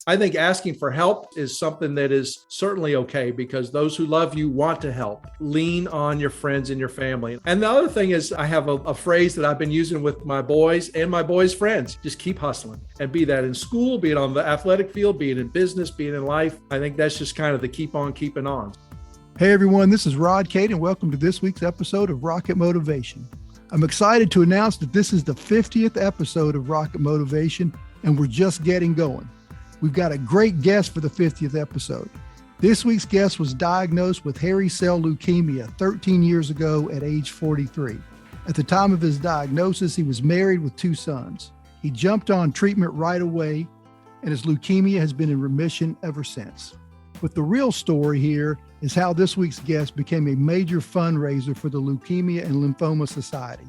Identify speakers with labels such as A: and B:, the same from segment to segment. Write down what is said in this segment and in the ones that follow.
A: I think asking for help is something that is certainly okay because those who love you want to help. Lean on your friends and your family. And the other thing is I have a phrase that I've been using with my boys and my boys' friends. Just keep hustling, and be that in school, be it on the athletic field, be it in business, be it in life. I think that's just kind of the keep on keeping on.
B: Hey everyone, this is Cate, and welcome to this week's episode of Rocket Motivation. I'm excited to announce that this is the 50th episode of Rocket Motivation, and we're just getting going. We've got a great guest for the 50th episode. This week's guest was diagnosed with Hairy Cell Leukemia 13 years ago at age 43. At the time of his diagnosis, he was married with 2 sons. He jumped on treatment right away, and his leukemia has been in remission ever since. But the real story here is how this week's guest became a major fundraiser for the Leukemia and Lymphoma Society.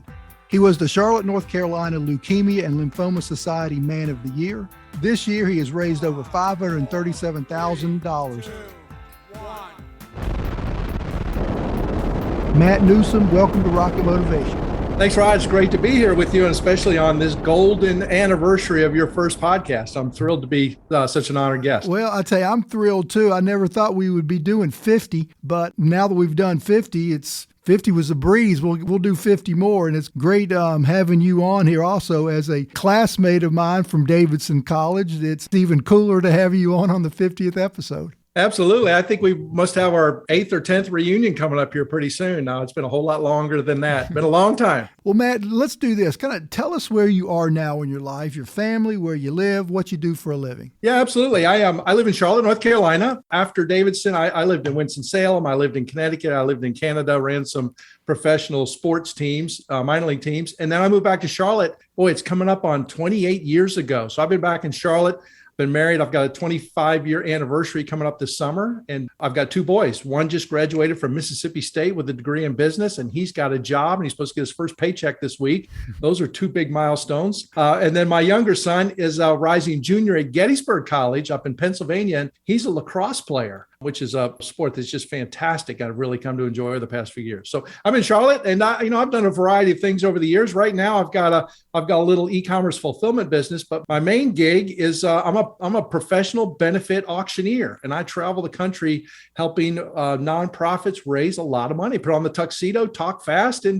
B: He was the Charlotte, North Carolina Leukemia and Lymphoma Society Man of the Year. This year, he has raised over $537,000. Matt Newsom, welcome to Rocket Motivation.
A: Thanks, Rod. It's great to be here with you, and especially on this golden anniversary of your first podcast. I'm thrilled to be such an honored guest.
B: Well, I tell you, I'm thrilled too. I never thought we would be doing 50, but now that we've done 50, 50 was a breeze. We'll do 50 more, and it's great having you on here also as a classmate of mine from Davidson College. It's even cooler to have you on the 50th episode.
A: Absolutely. I think we must have our 8th or 10th reunion coming up here pretty soon. Now, it's been a whole lot longer than that. Been a long time.
B: Well, Matt, let's do this. Kind of tell us where you are now in your life, your family, where you live, what you do for a living.
A: Yeah, absolutely. I live in Charlotte, North Carolina. After Davidson, I lived in Winston-Salem. I lived in Connecticut. I lived in Canada, ran some professional sports teams, minor league teams. And then I moved back to Charlotte. Boy, it's coming up on 28 years ago. So I've been back in Charlotte. Been married. I've got a 25-year anniversary coming up this summer, and I've got 2 boys. One just graduated from Mississippi State with a degree in business, and he's got a job, and he's supposed to get his first paycheck this week. Those are 2 big milestones. And then my younger son is a rising junior at Gettysburg College up in Pennsylvania, and he's a lacrosse player, which is a sport that's just fantastic. I've really come to enjoy over the past few years. So I'm in Charlotte, and I've done a variety of things over the years. Right now, I've got a little e-commerce fulfillment business, but my main gig is I'm a professional benefit auctioneer, and I travel the country helping nonprofits raise a lot of money. Put on the tuxedo, talk fast, and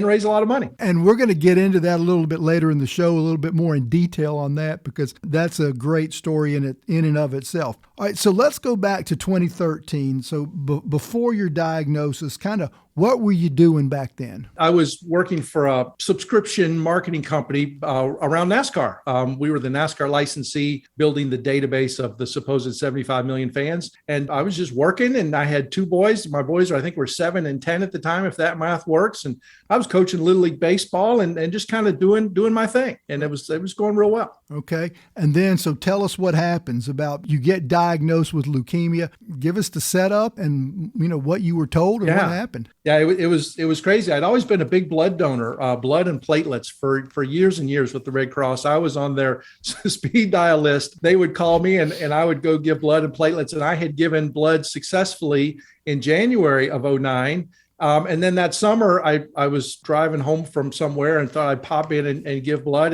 A: raise a lot of money.
B: And we're going to get into that a little bit later in the show, a little bit more in detail on that, because that's a great story in and of itself. All right, so let's go back to 2013. So before your diagnosis, kind of what were you doing back then?
A: I was working for a subscription marketing company around NASCAR. We were the NASCAR licensee building the database of the supposed 75 million fans. And I was just working, and I had 2 boys. My boys, I think, were 7 and 10 at the time, if that math works. And I was coaching Little League Baseball and just kind of doing my thing. And it was going real well.
B: Okay. And then, so tell us what happens about you get diagnosed with leukemia. Give us the setup and, what you were told and what happened.
A: Yeah, it was crazy. I'd always been a big blood donor, blood and platelets for years and years with the Red Cross. I was on their speed dial list. They would call me and I would go give blood and platelets. And I had given blood successfully in January of 2009. And then that summer, I was driving home from somewhere and thought I'd pop in and give blood.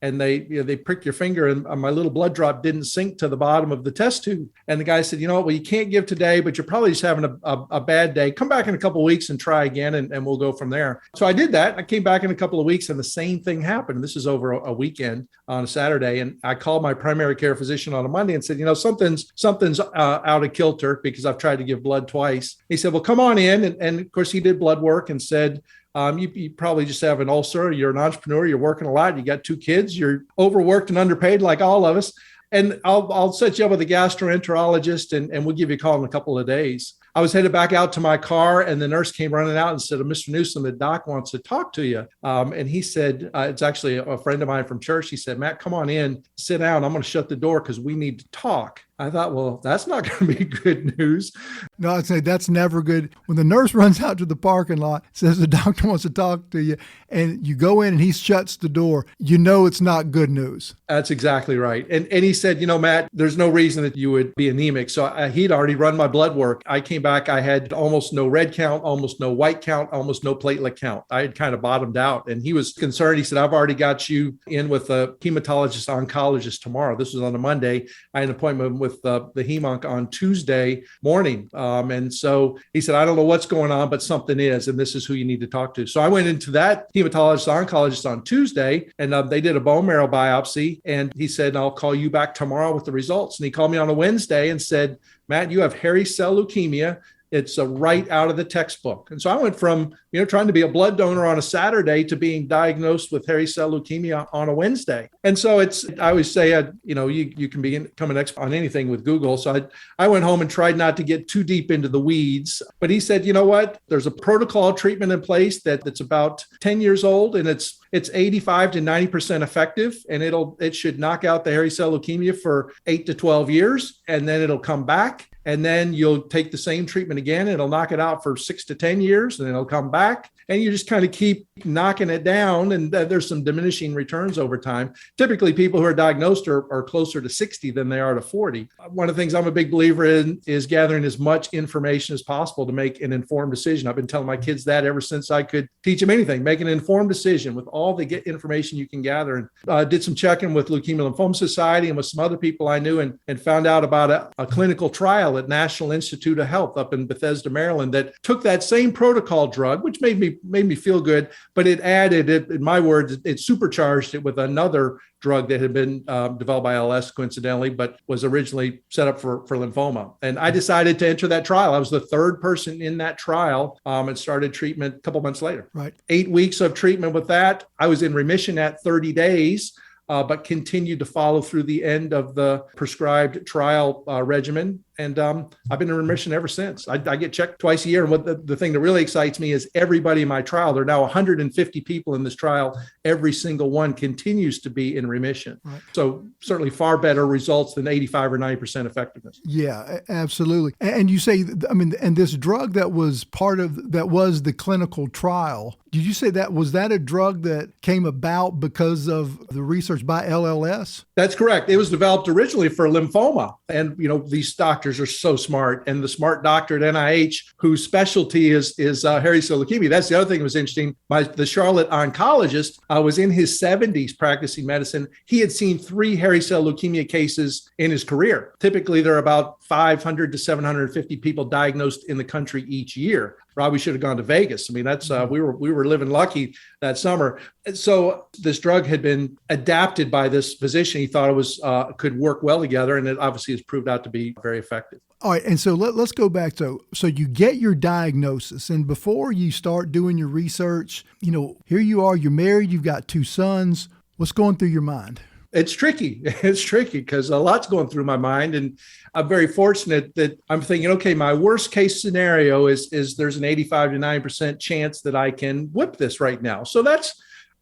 A: And they pricked your finger, and my little blood drop didn't sink to the bottom of the test tube. And the guy said, well, you can't give today, but you're probably just having a bad day. Come back in a couple of weeks and try again, and we'll go from there. So I did that. I came back in a couple of weeks, and the same thing happened. This is over a weekend on a Saturday. And I called my primary care physician on a Monday and said, something's out of kilter because I've tried to give blood twice. He said, well, come on in. And of course, he did blood work and said, you probably just have an ulcer. You're an entrepreneur. You're working a lot. You got 2 kids. You're overworked and underpaid like all of us. And I'll set you up with a gastroenterologist and we'll give you a call in a couple of days. I was headed back out to my car, and the nurse came running out and said, Mr. Newsom, the doc wants to talk to you. And he said, it's actually a friend of mine from church. He said, Matt, come on in, sit down. I'm going to shut the door because we need to talk. I thought, well, that's not going to be good news.
B: No, I'd say that's never good. When the nurse runs out to the parking lot, says the doctor wants to talk to you, and you go in and he shuts the door, you know it's not good news.
A: That's exactly right. And he said, Matt, there's no reason that you would be anemic. So he'd already run my blood work. I came back, I had almost no red count, almost no white count, almost no platelet count. I had kind of bottomed out. And he was concerned. He said, I've already got you in with a hematologist oncologist tomorrow. This was on a Monday. I had an appointment with the hem-onc on Tuesday morning. And so he said, I don't know what's going on, but something is, and this is who you need to talk to. So I went into that hematologist oncologist on Tuesday, and they did a bone marrow biopsy. And he said, I'll call you back tomorrow with the results. And he called me on a Wednesday and said, Matt, you have hairy cell leukemia. It's right out of the textbook. And so I went from, trying to be a blood donor on a Saturday to being diagnosed with hairy cell leukemia on a Wednesday. And so I always say, you can become an expert on anything with Google. So I went home and tried not to get too deep into the weeds. But he said, you know what? There's a protocol treatment in place that's about 10 years old, and it's 85 to 90% effective, and it should knock out the hairy cell leukemia for 8 to 12 years, and then it'll come back. And then you'll take the same treatment again. It'll knock it out for 6 to 10 years, and then it'll come back. And you just kind of keep knocking it down. And there's some diminishing returns over time. Typically, people who are diagnosed are closer to 60 than they are to 40. One of the things I'm a big believer in is gathering as much information as possible to make an informed decision. I've been telling my kids that ever since I could teach them anything. Make an informed decision with all the information you can gather. And did some checking with Leukemia and Lymphoma Society and with some other people I knew, and found out about a clinical trial at National Institute of Health up in Bethesda, Maryland, that took that same protocol drug, which made me feel good, but it added it, in my words, it supercharged it with another drug that had been developed by LS coincidentally, but was originally set up for lymphoma. And I decided to enter that trial. I was the third person in that trial and started treatment a couple months later.
B: Right.
A: 8 weeks of treatment with that. I was in remission at 30 days. But continued to follow through the end of the prescribed trial regimen. And I've been in remission ever since. I get checked twice a year. And what the thing that really excites me is everybody in my trial, there are now 150 people in this trial. Every single one continues to be in remission. Right. So certainly far better results than 85 or 90% effectiveness.
B: Yeah, absolutely. And you say, and this drug that was was the clinical trial, did you say was that a drug that came about because of the research by LLS? That's
A: correct. It was developed originally for lymphoma. And, these doctors are so smart. And the smart doctor at NIH, whose specialty is hairy cell leukemia. That's the other thing that was interesting. The Charlotte oncologist was in his 70s practicing medicine. He had seen 3 hairy cell leukemia cases in his career. Typically, there are about 500 to 750 people diagnosed in the country each year. Probably should have gone to Vegas. That's we were living lucky that summer. And so this drug had been adapted by this physician. He thought it was could work well together, and it obviously has proved out to be very effective.
B: All right, and so let's go back to, so you get your diagnosis, and before you start doing your research, here you are, you're married, you've got 2 sons. What's going through your mind?
A: It's tricky. It's tricky because a lot's going through my mind. And I'm very fortunate that I'm thinking, okay, my worst case scenario is there's an 85 to 9% chance that I can whip this right now. So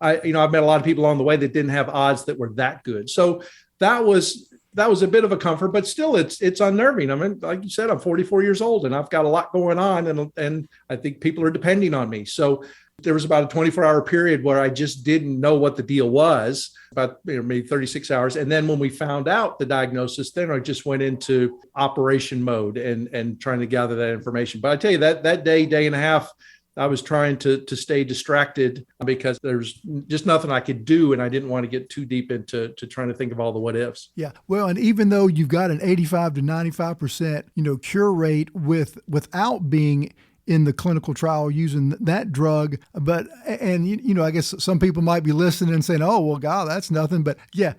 A: I've met a lot of people along the way that didn't have odds that were that good. So that was a bit of a comfort, but still it's unnerving. Like you said, I'm 44 years old and I've got a lot going on, and I think people are depending on me. So there was about a 24-hour period where I just didn't know what the deal was, about maybe 36 hours. And then when we found out the diagnosis, then I just went into operation mode and trying to gather that information. But I tell you, that day and a half, I was trying to stay distracted because there's just nothing I could do. And I didn't want to get too deep into trying to think of all the what ifs.
B: Yeah. Well, and even though you've got an 85 to 95%, cure rate without being in the clinical trial using that drug. But, I guess some people might be listening and saying, oh, well, God, that's nothing. But yeah,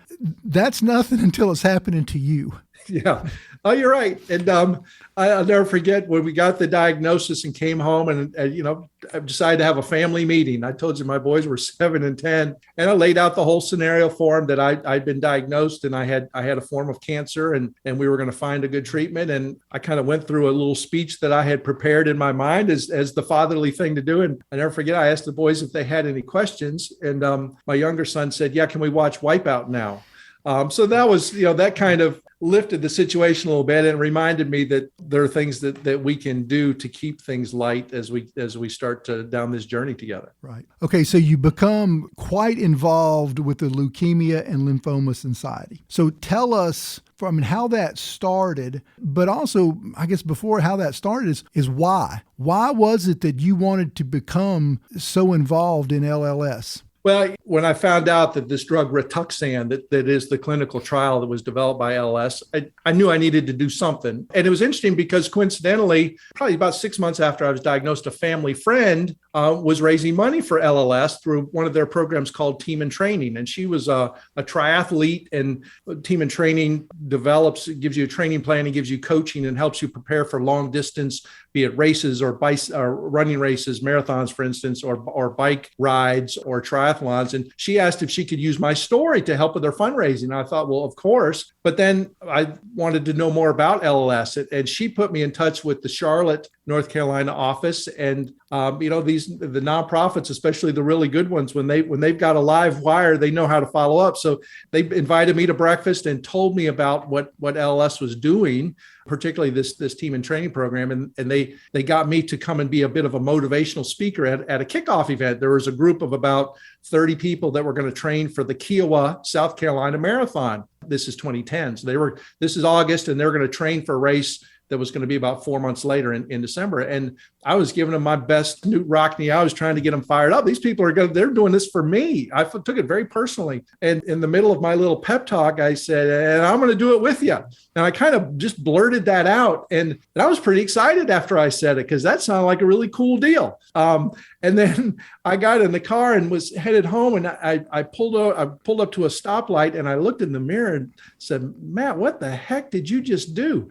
B: that's nothing until it's happening to you.
A: Yeah. Oh, you're right. And I'll never forget when we got the diagnosis and came home and I decided to have a family meeting. I told you my boys were 7 and 10, and I laid out the whole scenario for them that I'd been diagnosed and I had a form of cancer and we were going to find a good treatment. And I kind of went through a little speech that I had prepared in my mind as the fatherly thing to do. And I never forget, I asked the boys if they had any questions. And my younger son said, yeah, can we watch Wipeout now? So that was, that kind of lifted the situation a little bit and reminded me that there are things that we can do to keep things light as we start to down this journey together.
B: Right. Okay. So you become quite involved with the Leukemia and Lymphoma Society. So tell us from how that started, but also, I guess before how that started is why? Why was it that you wanted to become so involved in LLS?
A: Well, when I found out that this drug Rituxan, that is the clinical trial that was developed by LS, I knew I needed to do something. And it was interesting because coincidentally, probably about 6 months after I was diagnosed, a family friend was raising money for LLS through one of their programs called Team in Training. And she was a triathlete, and Team in Training gives you a training plan and gives you coaching and helps you prepare for long distance, be it races or running races, marathons, for instance, or bike rides or triathlons. And she asked if she could use my story to help with their fundraising. And I thought, well, of course. But then I wanted to know more about LLS. And she put me in touch with the Charlotte, North Carolina office. And, the nonprofits, especially the really good ones, when they've got a live wire, they know how to follow up. So they invited me to breakfast and told me about what LLS was doing, particularly this Team in Training program. And they got me to come and be a bit of a motivational speaker at a kickoff event. There was a group of about 30 people that were going to train for the Kiowa, South Carolina Marathon. This is 2010. So this is August, and they're going to train for a race that was going to be about 4 months later in December. And I was giving them my best Newt Rockney. I was trying to get them fired up. These people they're doing this for me. I took it very personally. And in the middle of my little pep talk, I said, and I'm going to do it with you. And I kind of just blurted that out. And I was pretty excited after I said it, because that sounded like a really cool deal. And then I got in the car and was headed home, and I pulled up to a stoplight, and I looked in the mirror and said, Matt, what the heck did you just do?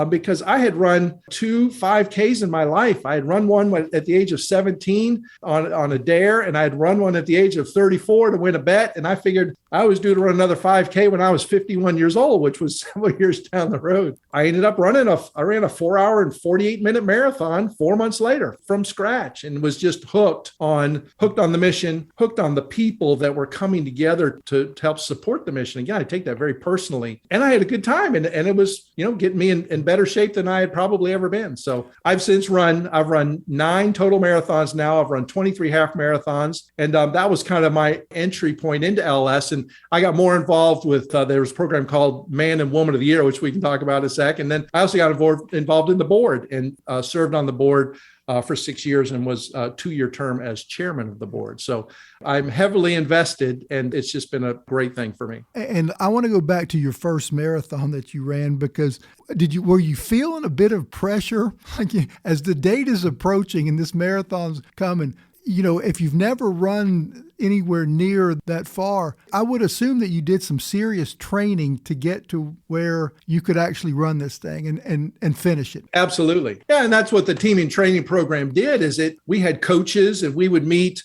A: Because I had run 2 5Ks in my life. I had run one at the age of 17 on a dare, and I had run one at the age of 34 to win a bet. And I figured I was due to run another 5K when I was 51 years old, which was several years down the road. I ended up ran a 4-hour and 48-minute marathon 4 months later from scratch, and was just hooked on the mission, hooked on the people that were coming together to help support the mission. Again, I take that very personally, and I had a good time, and it was, getting me in better shape than I had probably ever been. So I've run 9 total marathons now. I've run 23 half marathons, and that was kind of my entry point into LS. And I got more involved with, there was a program called Man and Woman of the Year, which we can talk about in a sec. And then I also got involved in the board and served on the board for 6 years, and was a 2-year term as chairman of the board. So I'm heavily invested, and it's just been a great thing for me.
B: And I want to go back to your first marathon that you ran, because were you feeling a bit of pressure as the date is approaching and this marathon's coming? If you've never run anywhere near that far, I would assume that you did some serious training to get to where you could actually run this thing and finish it.
A: Absolutely. Yeah. And that's what the Team in Training program did, is we had coaches, and we would meet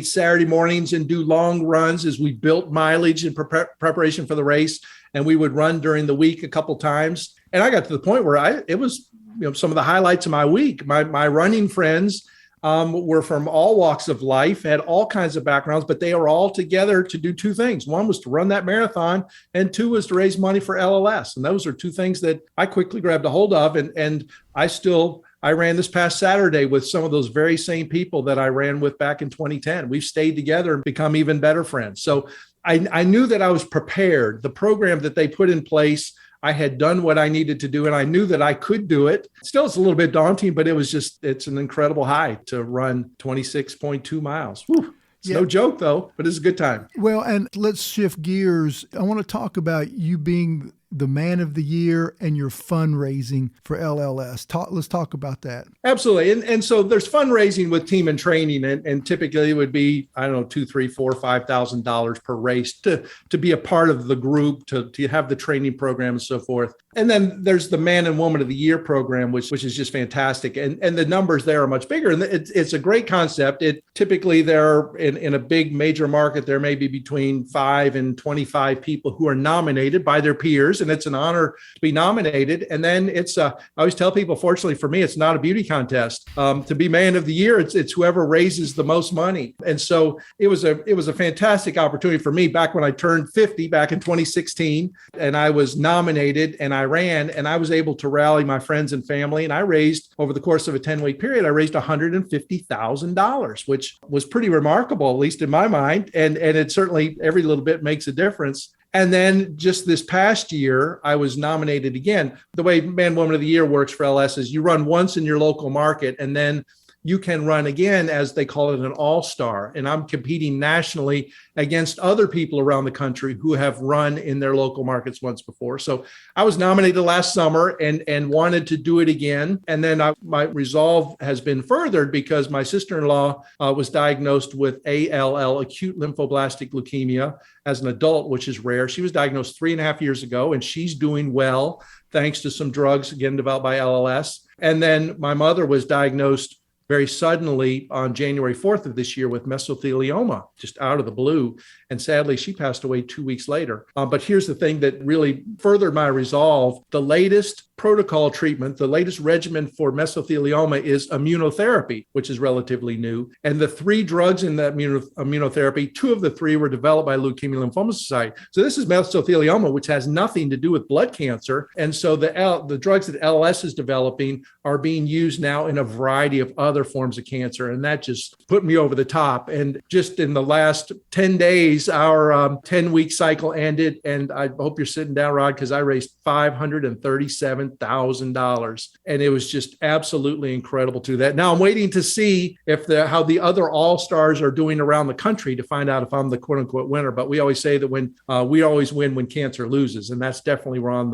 A: Saturday mornings and do long runs as we built mileage in preparation for the race. And we would run during the week a couple times. And I got to the point where it was, some of the highlights of my week. My running friends were from all walks of life, had all kinds of backgrounds, but they were all together to do 2 things. One was to run that marathon, and 2 was to raise money for LLS. And those are 2 things that I quickly grabbed a hold of. And I ran this past Saturday with some of those very same people that I ran with back in 2010. We've stayed together and become even better friends. So I knew that I was prepared. The program that they put in place, I had done what I needed to do, and I knew that I could do it. Still, it's a little bit daunting, but it's an incredible high to run 26.2 miles. Whew. It's no joke, though, but it's a good time.
B: Well, and let's shift gears. I want to talk about you being the Man of the Year and your fundraising for LLS. Let's talk about that.
A: Absolutely. And so there's fundraising with Team in Training, and typically it would be, I don't know, $2,000, $3,000, $4,000, $5,000 per race to be a part of the group, to have the training program and so forth. And then there's the Man and Woman of the Year program, which is just fantastic. And the numbers there are much bigger. And it's a great concept. Typically there in a big major market, there may be between 5 and 25 people who are nominated by their peers. and it's an honor to be nominated. And then I always tell people, fortunately for me, it's not a beauty contest. To be man of the year, it's whoever raises the most money. And so it was a fantastic opportunity for me back when I turned 50 back in 2016, and I was nominated and I ran, and I was able to rally my friends and family. And I raised, over the course of a 10-week period, I raised $150,000, which was pretty remarkable, at least in my mind. And it certainly, every little bit makes a difference. And then just this past year, I was nominated again. The way Man, Woman of the Year works for LS is you run once in your local market, and then you can run again, as they call it, an all-star. And I'm competing nationally against other people around the country who have run in their local markets once before. So I was nominated last summer and wanted to do it again. And then my resolve has been furthered because my sister-in-law was diagnosed with ALL, acute lymphoblastic leukemia, as an adult, which is rare. She was diagnosed 3.5 years ago, and she's doing well, thanks to some drugs, again, developed by LLS. And then my mother was diagnosed very suddenly on January 4th of this year with mesothelioma, just out of the blue. And sadly, she passed away 2 weeks later. But here's the thing that really furthered my resolve. The latest protocol treatment, the latest regimen for mesothelioma is immunotherapy, which is relatively new. And the 3 drugs in that immunotherapy, 2 of the 3 were developed by Leukemia and Lymphoma Society. So this is mesothelioma, which has nothing to do with blood cancer. And so the drugs that LS is developing are being used now in a variety of other forms of cancer. And that just put me over the top. And just in the last 10 days, our 10-week cycle ended. And I hope you're sitting down, Rod, because I raised $537,000. And it was just absolutely incredible to that. Now I'm waiting to see how the other all-stars are doing around the country to find out if I'm the quote unquote winner. But we always say that we always win when cancer loses. And that's definitely, we're on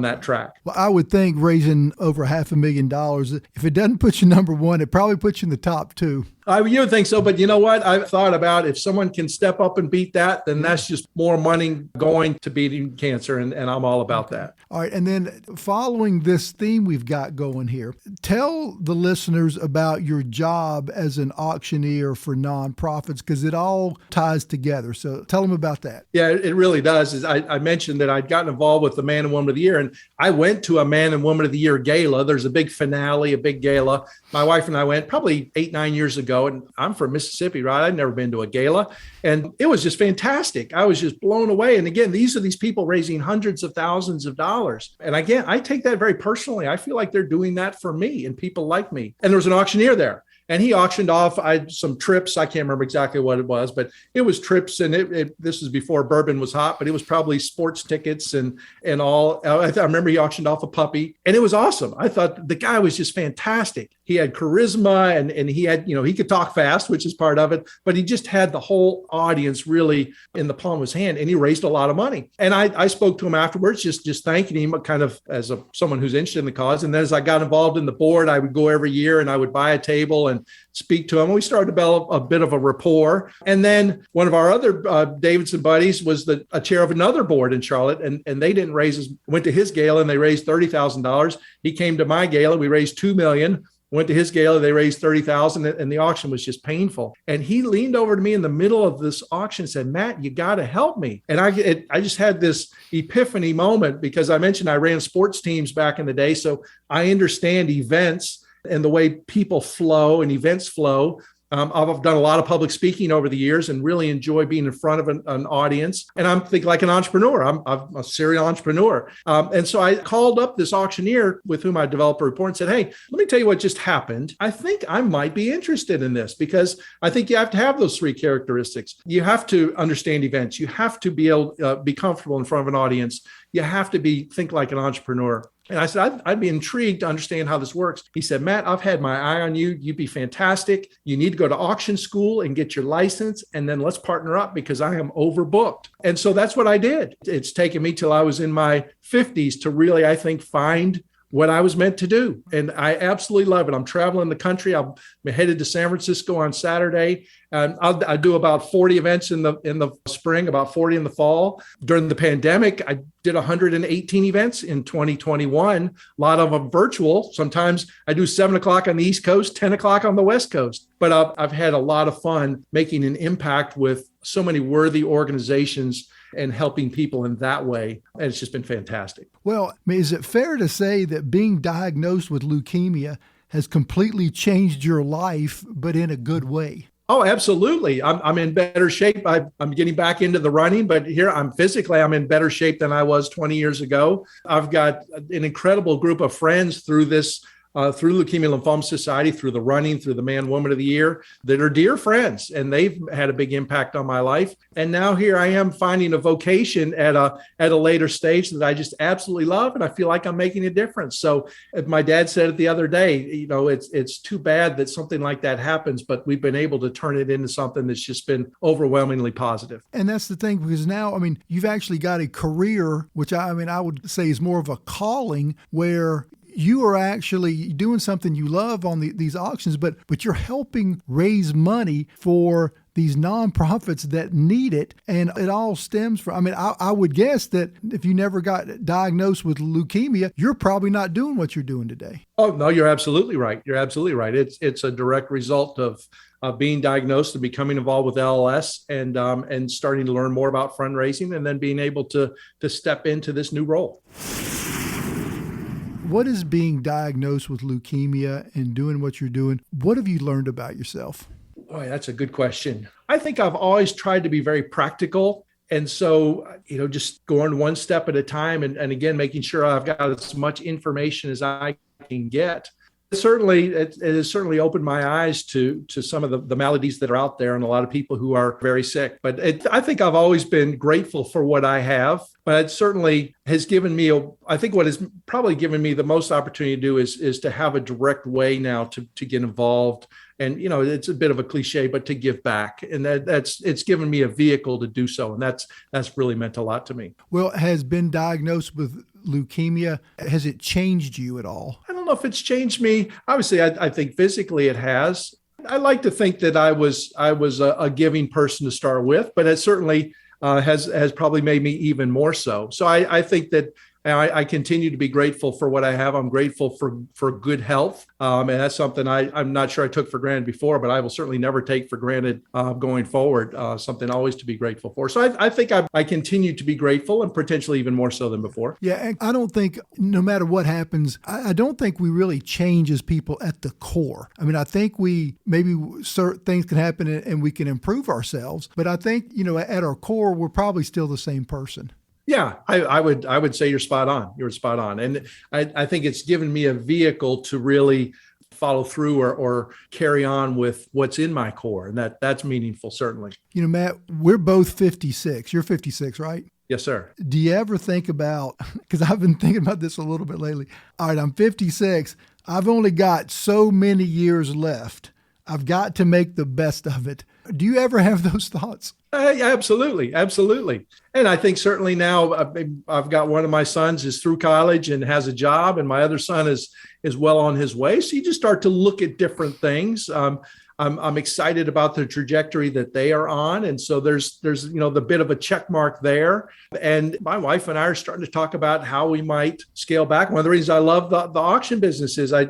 A: that track.
B: Well, I would think raising over $500,000, if it doesn't put you number one, it probably puts you in the top 2.
A: You would think so, but you know what? I've thought about, if someone can step up and beat that, then that's just more money going to beating cancer, and I'm all about that.
B: All right, and then following this theme we've got going here, tell the listeners about your job as an auctioneer for nonprofits, because it all ties together. So tell them about that.
A: Yeah, it really does. I mentioned that I'd gotten involved with the Man and Woman of the Year, and I went to a Man and Woman of the Year gala. There's a big finale, a big gala. My wife and I went probably 8-9 years ago, and I'm from Mississippi, right? I'd never been to a gala, and it was just fantastic. I was just blown away. And again, these are these people raising hundreds of thousands of dollars. And again, I take that very personally. I feel like they're doing that for me and people like me. And there was an auctioneer there, and he auctioned off some trips. I can't remember exactly what it was, but it was trips. And this was before bourbon was hot, but it was probably sports tickets and all. I remember he auctioned off a puppy, and it was awesome. I thought the guy was just fantastic. He had charisma, and he had, he could talk fast, which is part of it, but he just had the whole audience really in the palm of his hand, and he raised a lot of money. And I spoke to him afterwards, just thanking him kind of as someone who's interested in the cause. And then as I got involved in the board, I would go every year and I would buy a table and speak to him. We started to develop a bit of a rapport. And then one of our other Davidson buddies was a chair of another board in Charlotte, and they didn't went to his gala and they raised $30,000. He came to my gala, we raised $2 million. Went to his gala, they raised $30,000, and the auction was just painful. And he leaned over to me in the middle of this auction and said, "Matt, you got to help me." And I just had this epiphany moment, because I mentioned I ran sports teams back in the day. So I understand events and the way people flow and events flow. I've done a lot of public speaking over the years and really enjoy being in front of an audience. And I'm thinking like an entrepreneur. I'm a serial entrepreneur. And so I called up this auctioneer with whom I developed a report and said, "Hey, let me tell you what just happened. I think I might be interested in this, because I think you have to have those 3 characteristics. You have to understand events. You have to be able to be comfortable in front of an audience. You have to think like an entrepreneur." And I said, I'd be intrigued to understand how this works. He said, "Matt, I've had my eye on you. You'd be fantastic. You need to go to auction school and get your license, and then let's partner up, because I am overbooked." And so that's what I did. It's taken me till I was in my 50s to really, I think, find what I was meant to do. And I absolutely love it. I'm traveling the country. I'm headed to San Francisco on Saturday. I do about 40 events in the spring, about 40 in the fall. During the pandemic, I did 118 events in 2021. A lot of them virtual. Sometimes I do 7 o'clock on the East Coast, 10 o'clock on the West Coast. But I've had a lot of fun making an impact with so many worthy organizations and helping people in that way. And it's just been fantastic.
B: Well, I mean, is it fair to say that being diagnosed with leukemia has completely changed your life, but in a good way?
A: Oh, absolutely. I'm in better shape. I'm getting back into the running, but here I'm in better shape than I was 20 years ago. I've got an incredible group of friends through this, through Leukemia and Lymphoma Society, through the running, through the Man Woman of the Year, that are dear friends, and they've had a big impact on my life. And now here I am finding a vocation at a later stage that I just absolutely love, and I feel like I'm making a difference. So my dad said it the other day, it's too bad that something like that happens, but we've been able to turn it into something that's just been overwhelmingly positive.
B: And that's the thing, because now, I mean, you've actually got a career, which I would say is more of a calling, where you are actually doing something you love on these auctions, but you're helping raise money for these nonprofits that need it. And it all stems from, I would guess that if you never got diagnosed with leukemia, you're probably not doing what you're doing today.
A: Oh, no, you're absolutely right. You're absolutely right. It's a direct result of being diagnosed and becoming involved with LLS and starting to learn more about fundraising, and then being able to step into this new role.
B: What is being diagnosed with leukemia and doing what you're doing? What have you learned about yourself?
A: Boy, that's a good question. I think I've always tried to be very practical. And so, just going one step at a time and again, making sure I've got as much information as I can get. It has certainly opened my eyes to some of the maladies that are out there and a lot of people who are very sick. But I think I've always been grateful for what I have, but it certainly has given me, I think what has probably given me the most opportunity to do is to have a direct way now to get involved. And, it's a bit of a cliche, but to give back. And it's given me a vehicle to do so. And that's really meant a lot to me.
B: Well, has been diagnosed with leukemia, has it changed you at all?
A: I don't know if it's changed me. Obviously, I think physically it has. I like to think that I was a giving person to start with, but it certainly has probably made me even more so. So I think that I continue to be grateful for what I have. I'm grateful for good health. And that's something I'm not sure I took for granted before, but I will certainly never take for granted going forward, something always to be grateful for. So I think I continue to be grateful, and potentially even more so than before.
B: Yeah, and I don't think, no matter what happens, I don't think we really change as people at the core. I think maybe certain things can happen and we can improve ourselves, but I think, at our core, we're probably still the same person.
A: Yeah, I would say you're spot on. You're spot on. And I think it's given me a vehicle to really follow through or carry on with what's in my core. And that's meaningful, certainly.
B: Matt, we're both 56. You're 56, right?
A: Yes, sir.
B: Do you ever think about, because I've been thinking about this a little bit lately. All right, I'm 56. I've only got so many years left. I've got to make the best of it. Do you ever have those thoughts?
A: Absolutely. Absolutely. And I think certainly now I've got one of my sons is through college and has a job, and my other son is well on his way. So you just start to look at different things. I'm excited about the trajectory that they are on. And so there's the bit of a check mark there. And my wife and I are starting to talk about how we might scale back. One of the reasons I love the auction business is I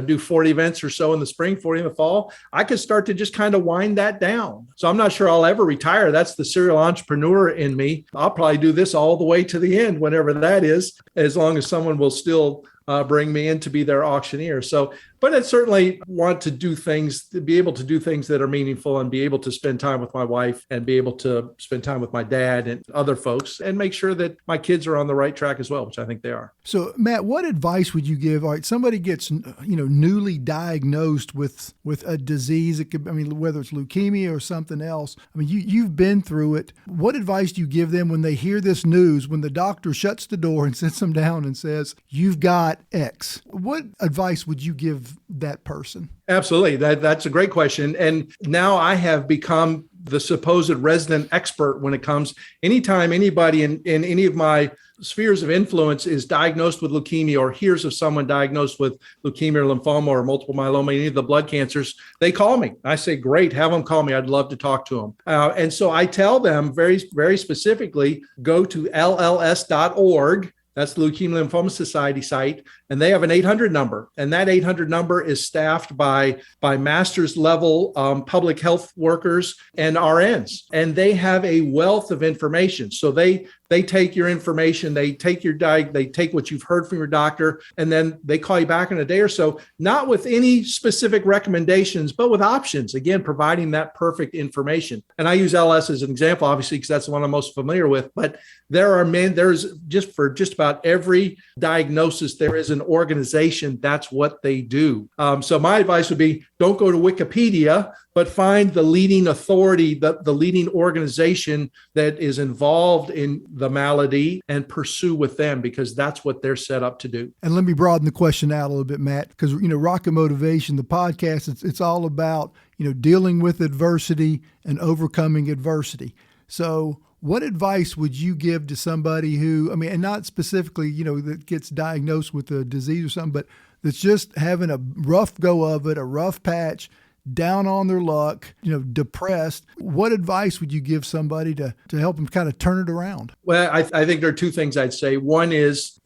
A: do 40 events or so in the spring, 40 in the fall. I could start to just kind of wind that down. So I'm not sure I'll ever retire. That's the serial entrepreneur in me. I'll probably do this all the way to the end, whenever that is, as long as someone will still bring me in to be their auctioneer. So, but I certainly want to do things, to be able to do things that are meaningful and be able to spend time with my wife and be able to spend time with my dad and other folks and make sure that my kids are on the right track as well, which I think they are. So,
B: Matt, what advice would you give? All right, somebody gets, newly diagnosed with a disease. It could, whether it's leukemia or something else. You've been through it. What advice do you give them when they hear this news, when the doctor shuts the door and sits them down and says, you've got X? What advice would you give that person?
A: Absolutely. That's a great question. And now I have become the supposed resident expert when it comes, anytime anybody in any of my spheres of influence is diagnosed with leukemia or hears of someone diagnosed with leukemia or lymphoma or multiple myeloma, any of the blood cancers, they call me. I say, great, have them call me. I'd love to talk to them. And so I tell them very, very specifically, go to lls.org That's the Leukemia and Lymphoma Society site. And they have an 800 number. And that 800 number is staffed by master's level public health workers and RNs. And they have a wealth of information. So they take your information, they take they take what you've heard from your doctor, and then they call you back in a day or so, not with any specific recommendations, but with options, again, providing that perfect information. And I use LS as an example, obviously, because that's the one I'm most familiar with, but there's just about every diagnosis, there is an organization. That's what they do. So my advice would be, don't go to Wikipedia, but find the leading authority, the leading organization that is involved in the malady, and pursue with them, because that's what they're set up to do.
B: And let me broaden the question out a little bit, Matt, because, Rocket Motivation, the podcast, it's all about, dealing with adversity and overcoming adversity. So what advice would you give to somebody who, and not specifically, that gets diagnosed with a disease or something, but that's just having a rough go of it, a rough patch, down on their luck, depressed? What advice would you give somebody to help them kind of turn it around?
A: Well, I think there are two things I'd say. One is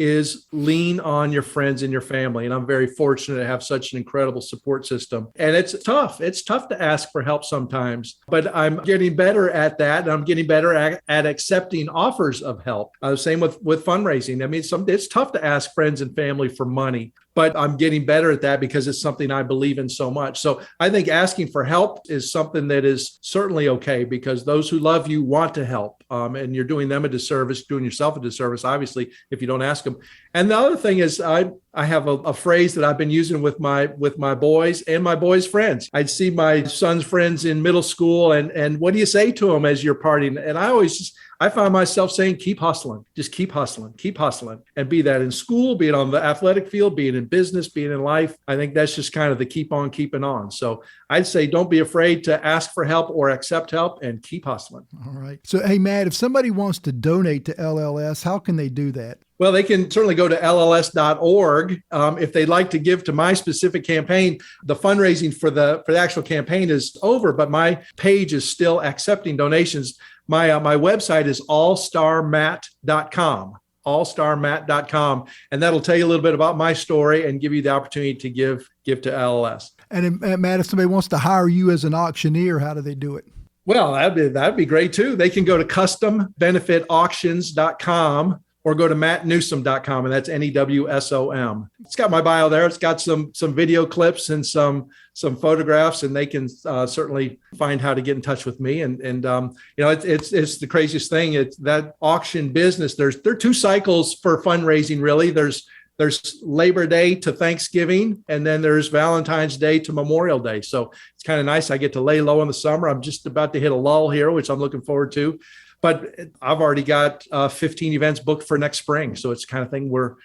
A: lean on your friends and your family. And I'm very fortunate to have such an incredible support system. And it's tough. It's tough to ask for help sometimes, but I'm getting better at that. And I'm getting better at accepting offers of help. Same with fundraising. It's tough to ask friends and family for money, but I'm getting better at that because it's something I believe in so much. So I think asking for help is something that is certainly okay, because those who love you want to help. And you're doing them a disservice, doing yourself a disservice, obviously, if you don't ask them. And the other thing is, I have a phrase that I've been using with my boys and my boys' friends. I'd see my son's friends in middle school, and what do you say to them as you're partying? And I found myself saying, keep hustling, just keep hustling, and be that in school, be it on the athletic field, be it in business, be it in life. I think that's just kind of the keep on keeping on. So I'd say don't be afraid to ask for help or accept help, and keep hustling.
B: All right. So, hey, Matt, if somebody wants to donate to LLS, how can they do that?
A: Well, they can certainly go to lls.org. If they'd like to give to my specific campaign, the fundraising for the actual campaign is over, but my page is still accepting donations. My website is allstarmatt.com, allstarmatt.com, and that'll tell you a little bit about my story and give you the opportunity to give to LLS. And
B: Matt, if somebody wants to hire you as an auctioneer, how do they do it?
A: Well, that'd be great too. They can go to custombenefitauctions.com. or go to mattnewsom.com, and that's NEWSOM. It's got my bio there. It's got some video clips and some photographs, and they can certainly find how to get in touch with me. And it's the craziest thing. It's that auction business. There are two cycles for fundraising, really. There's Labor Day to Thanksgiving, and then there's Valentine's Day to Memorial Day. So it's kind of nice. I get to lay low in the summer. I'm just about to hit a lull here, which I'm looking forward to. But I've already got 15 events booked for next spring. So it's the kind of thing we're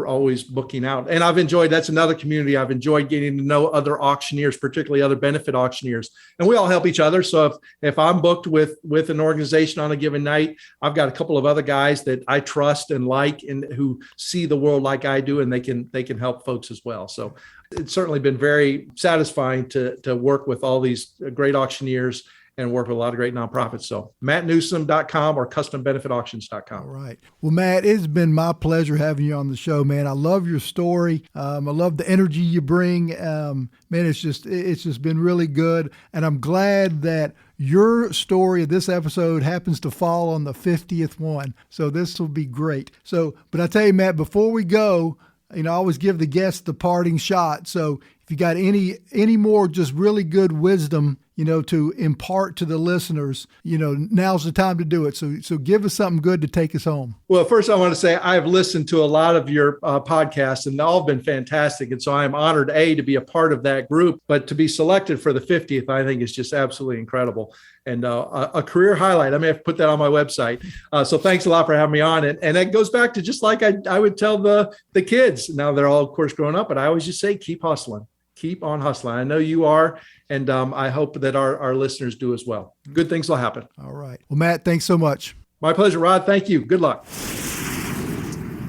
A: always booking out. And that's another community. I've enjoyed getting to know other auctioneers, particularly other benefit auctioneers. And we all help each other. So if I'm booked with an organization on a given night, I've got a couple of other guys that I trust and like, and who see the world like I do, and they can help folks as well. So it's certainly been very satisfying to work with all these great auctioneers and work with a lot of great nonprofits. So mattnewsom.com or custombenefitauctions.com.
B: All right. Well, Matt, it's been my pleasure having you on the show, man. I love your story. I love the energy you bring. Man, it's just been really good. And I'm glad that your story of this episode happens to fall on the 50th one. So this will be great. But I tell you, Matt, before we go, I always give the guests the parting shot. So if you got any more just really good wisdom, to impart to the listeners, now's the time to do it. So give us something good to take us home.
A: Well, first I want to say I've listened to a lot of your podcasts, and all have been fantastic. And so I'm honored, to be a part of that group, but to be selected for the 50th, I think is just absolutely incredible. And a career highlight. I may have to put that on my website. So thanks a lot for having me on. And it goes back to just like I would tell the kids. Now they're all, of course, grown up, but I always just say, keep hustling. Keep on hustling. I know you are, and I hope that our listeners do as well. Good things will happen.
B: All right. Well, Matt, thanks so much.
A: My pleasure, Rod. Thank you. Good luck.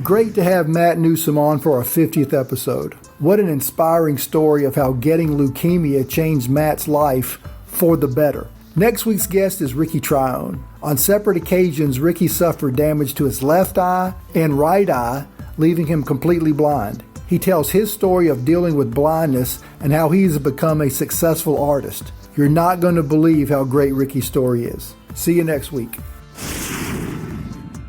B: Great to have Matt Newsom on for our 50th episode. What an inspiring story of how getting leukemia changed Matt's life for the better. Next week's guest is Ricky Tryon. On separate occasions, Ricky suffered damage to his left eye and right eye, leaving him completely blind. He tells his story of dealing with blindness and how he's become a successful artist. You're not going to believe how great Ricky's story is. See you next week.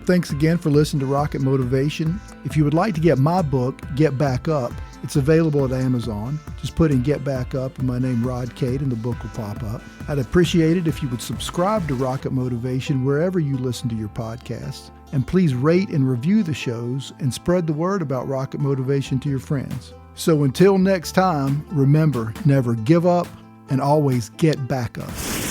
B: Thanks again for listening to Rocket Motivation. If you would like to get my book, Get Back Up, it's available at Amazon. Just put in Get Back Up and my name, Rod Cate, and the book will pop up. I'd appreciate it if you would subscribe to Rocket Motivation wherever you listen to your podcasts. And please rate and review the shows and spread the word about Rocket Motivation to your friends. So until next time, remember, never give up and always get back up.